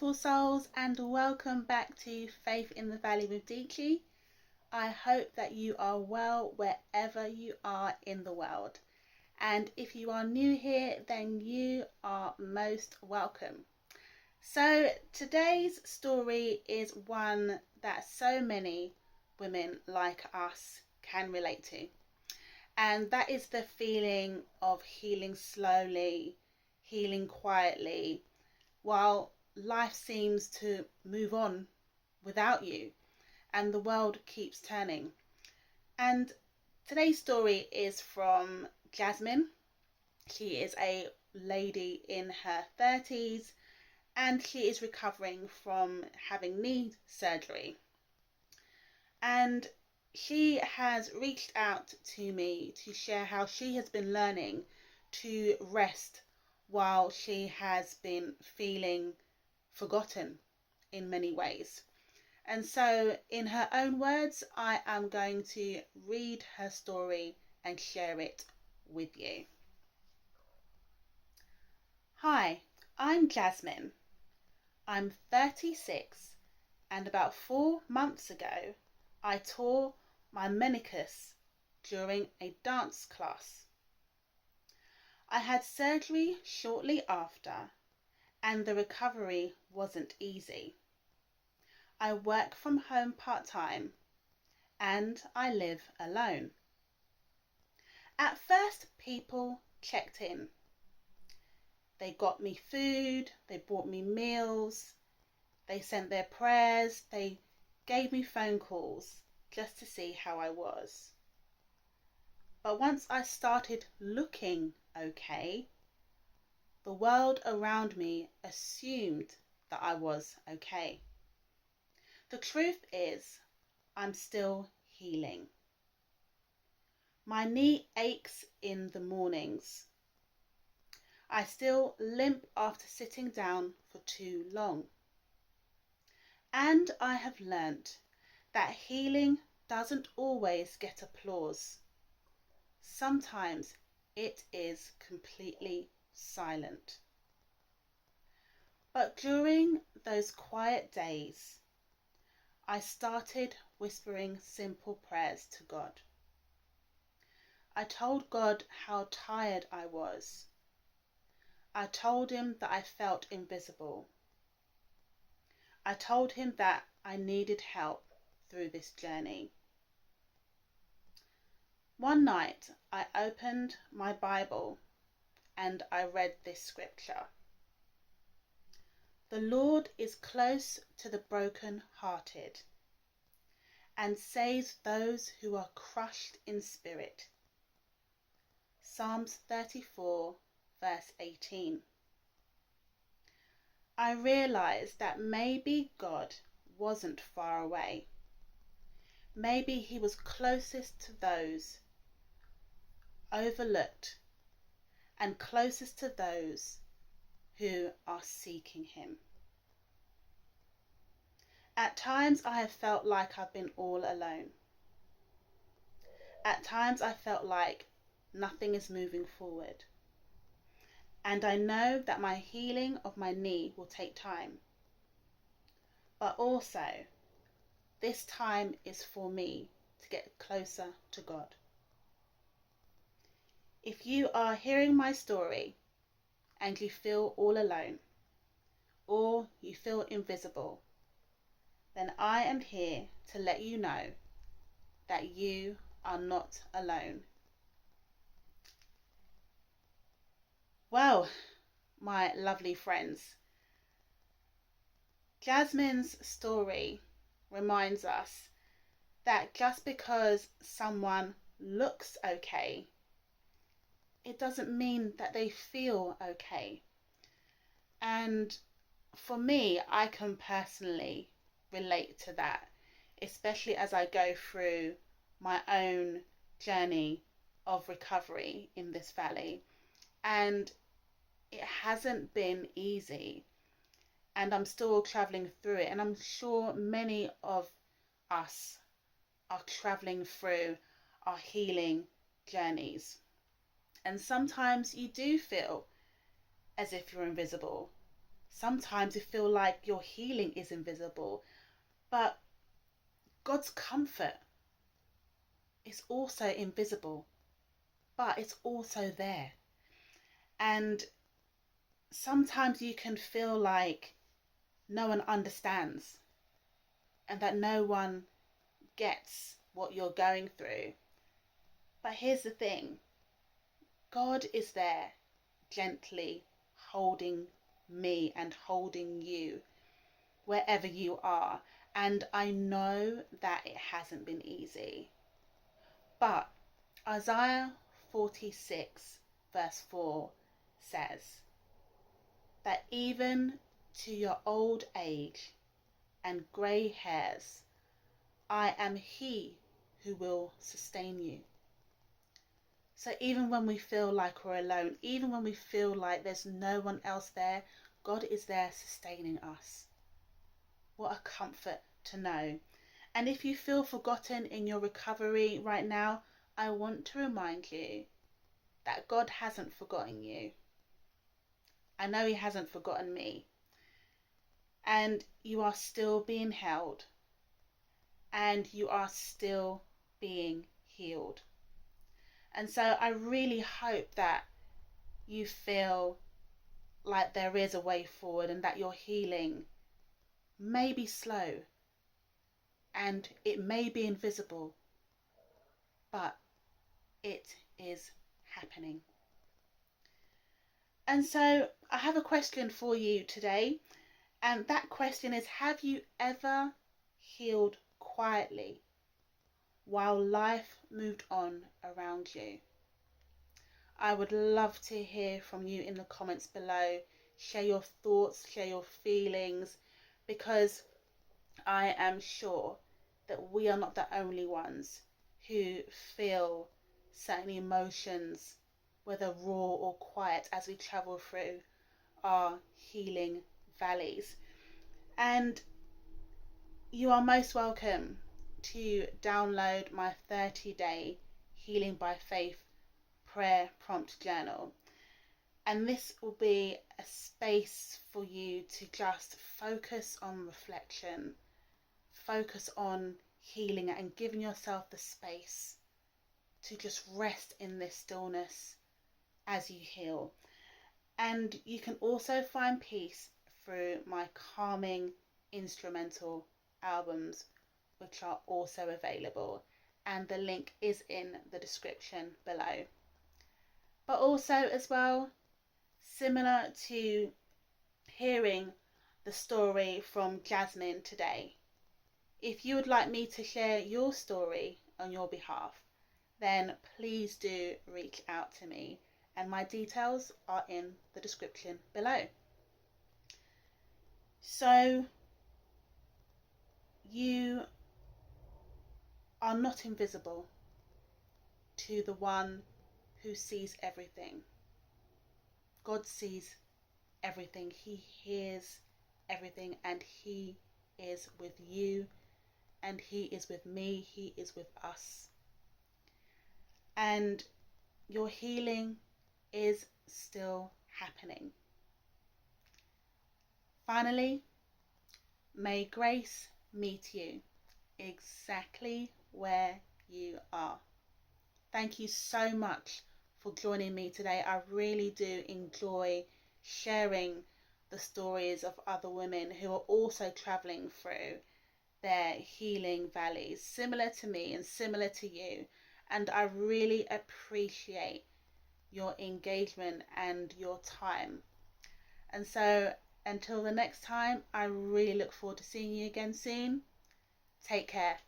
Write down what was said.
beautiful souls, and welcome back to Faith in the Valley with Deechi. I hope that you are well wherever you are in the world. And if you are new here, then you are most welcome. So today's story is one that so many women like us can relate to. And that is the feeling of healing slowly, healing quietly, while life seems to move on without you and the world keeps turning. And today's story is from Jasmine. She is a lady in her 30s and she is recovering from having knee surgery. And she has reached out to me to share how she has been learning to rest while she has been feeling forgotten in many ways. And so, in her own words, I am going to read her story and share it with you. Hi, I'm Jasmine. I'm 36, and about 4 months ago, I tore my meniscus during a dance class. I had surgery shortly after, and the recovery wasn't easy. I work from home part-time and I live alone. At first, people checked in. They got me food, they bought me meals, they sent their prayers, they gave me phone calls just to see how I was. But once I started looking okay, the world around me assumed that I was okay. The truth is, I'm still healing. My knee aches in the mornings. I still limp after sitting down for too long. And I have learnt that healing doesn't always get applause. Sometimes it is completely silent. But during those quiet days, I started whispering simple prayers to God. I told God how tired I was. I told him that I felt invisible. I told him that I needed help through this journey. One night I opened my Bible and I read this scripture. The Lord is close to the broken-hearted and saves those who are crushed in spirit. Psalms 34 verse 18. I realized that maybe God wasn't far away. Maybe he was closest to those overlooked and closest to those who are seeking him. At times I have felt like I've been all alone. At times I felt like nothing is moving forward. And I know that my healing of my knee will take time. But also, this time is for me to get closer to God. If you are hearing my story and you feel all alone or you feel invisible, then I am here to let you know that you are not alone. Well, my lovely friends, Jasmine's story reminds us that just because someone looks okay, it doesn't mean that they feel okay. And for me, I can personally relate to that, especially as I go through my own journey of recovery in this valley. And it hasn't been easy. And I'm still traveling through it. And I'm sure many of us are traveling through our healing journeys. And sometimes you do feel as if you're invisible. Sometimes you feel like your healing is invisible, but God's comfort is also invisible, but it's also there. And sometimes you can feel like no one understands and that no one gets what you're going through. But here's the thing, God is there gently holding me and holding you wherever you are. And I know that it hasn't been easy. But Isaiah 46 verse 4 says that even to your old age and grey hairs, I am He who will sustain you. So even when we feel like we're alone, even when we feel like there's no one else there, God is there sustaining us. What a comfort to know. And if you feel forgotten in your recovery right now, I want to remind you that God hasn't forgotten you. I know He hasn't forgotten me. And you are still being held. And you are still being healed. And so I really hope that you feel like there is a way forward and that your healing may be slow and it may be invisible, but it is happening. And so I have a question for you today, and that question is, have you ever healed quietly while life moved on around you? I would love to hear from you in the comments below. Share your thoughts, share your feelings, because I am sure that we are not the only ones who feel certain emotions, whether raw or quiet, as we travel through our healing valleys. And you are most welcome to download my 30-day Healing by Faith prayer prompt journal. And this will be a space for you to just focus on reflection, focus on healing and giving yourself the space to just rest in this stillness as you heal. And you can also find peace through my calming instrumental albums, which are also available, and the link is in the description below. But also as well, similar to hearing the story from Jasmine today, if you would like me to share your story on your behalf, then please do reach out to me, and my details are in the description below. So you are not invisible to the one who sees everything. God sees everything. He hears everything, and He is with you, and He is with me. He is with us. And your healing is still happening. Finally, may grace meet you exactly where you are. Thank you so much for joining me today. I really do enjoy sharing the stories of other women who are also traveling through their healing valleys, similar to me and similar to you. And I really appreciate your engagement and your time. And so until the next time, I really look forward to seeing you again soon. Take care.